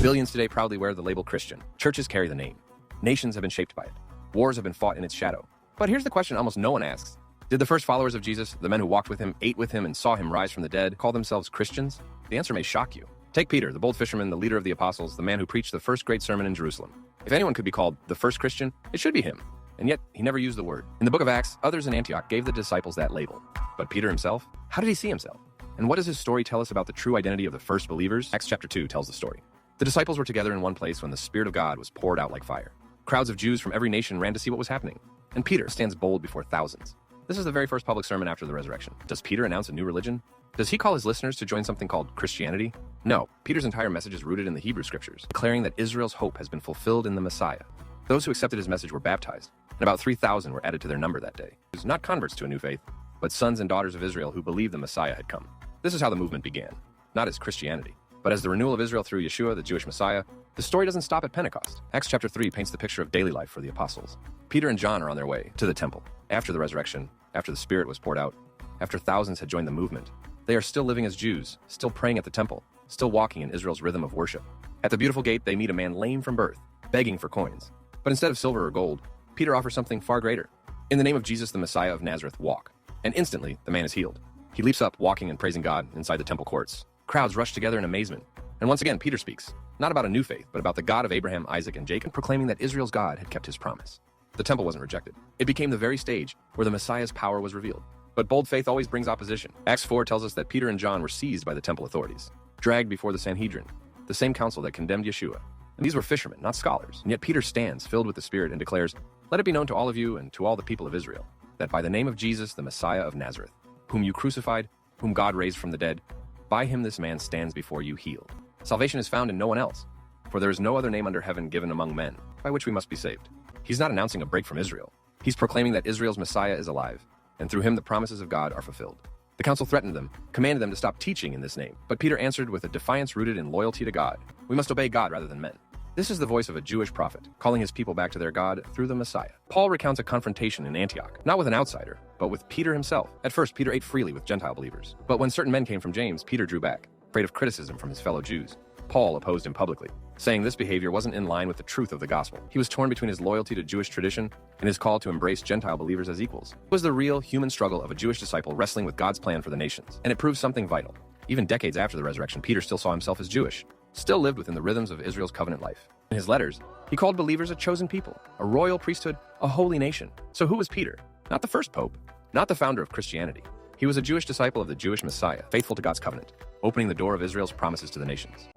Billions today proudly wear the label Christian. Churches carry the name. Nations have been shaped by it. Wars have been fought in its shadow. But here's the question almost no one asks. Did the first followers of Jesus, the men who walked with him, ate with him, and saw him rise from the dead, call themselves Christians? The answer may shock you. Take Peter, the bold fisherman, the leader of the apostles, the man who preached the first great sermon in Jerusalem. If anyone could be called the first Christian, it should be him. And yet, he never used the word. In the book of Acts, others in Antioch gave the disciples that label. But Peter himself? How did he see himself? And what does his story tell us about the true identity of the first believers? Acts chapter 2 tells the story. The disciples were together in one place when the Spirit of God was poured out like fire. Crowds of Jews from every nation ran to see what was happening. And Peter stands bold before thousands. This is the very first public sermon after the resurrection. Does Peter announce a new religion? Does he call his listeners to join something called Christianity? No, Peter's entire message is rooted in the Hebrew scriptures, declaring that Israel's hope has been fulfilled in the Messiah. Those who accepted his message were baptized, and about 3,000 were added to their number that day. It was not converts to a new faith, but sons and daughters of Israel who believed the Messiah had come. This is how the movement began, not as Christianity, but as the renewal of Israel through Yeshua, the Jewish Messiah. The story doesn't stop at Pentecost. Acts chapter 3 paints the picture of daily life for the apostles. Peter and John are on their way to the temple. After the resurrection, after the Spirit was poured out, after thousands had joined the movement, they are still living as Jews, still praying at the temple, still walking in Israel's rhythm of worship. At the beautiful gate, they meet a man lame from birth, begging for coins. But instead of silver or gold, Peter offers something far greater. In the name of Jesus, the Messiah of Nazareth, walk. And instantly, the man is healed. He leaps up, walking and praising God inside the temple courts. Crowds rush together in amazement. And once again, Peter speaks, not about a new faith, but about the God of Abraham, Isaac, and Jacob, proclaiming that Israel's God had kept his promise. The temple wasn't rejected. It became the very stage where the Messiah's power was revealed. But bold faith always brings opposition. Acts 4 tells us that Peter and John were seized by the temple authorities, dragged before the Sanhedrin, the same council that condemned Yeshua. And these were fishermen, not scholars. And yet Peter stands, filled with the Spirit, and declares, "Let it be known to all of you and to all the people of Israel, that by the name of Jesus, the Messiah of Nazareth, whom you crucified, whom God raised from the dead, by him this man stands before you healed. Salvation is found in no one else, for there is no other name under heaven given among men, by which we must be saved." He's not announcing a break from Israel. He's proclaiming that Israel's Messiah is alive, and through him the promises of God are fulfilled. The council threatened them, commanded them to stop teaching in this name, but Peter answered with a defiance rooted in loyalty to God. We must obey God rather than men. This is the voice of a Jewish prophet, calling his people back to their God through the Messiah. Paul recounts a confrontation in Antioch, not with an outsider, but with Peter himself. At first, Peter ate freely with Gentile believers, but when certain men came from James, Peter drew back, afraid of criticism from his fellow Jews. Paul opposed him publicly, saying this behavior wasn't in line with the truth of the gospel. He was torn between his loyalty to Jewish tradition and his call to embrace Gentile believers as equals. It was the real human struggle of a Jewish disciple wrestling with God's plan for the nations, and it proves something vital. Even decades after the resurrection, Peter still saw himself as Jewish, still lived within the rhythms of Israel's covenant life. In his letters, he called believers a chosen people, a royal priesthood, a holy nation. So who was Peter? Not the first pope, not the founder of Christianity. He was a Jewish disciple of the Jewish Messiah, faithful to God's covenant, opening the door of Israel's promises to the nations.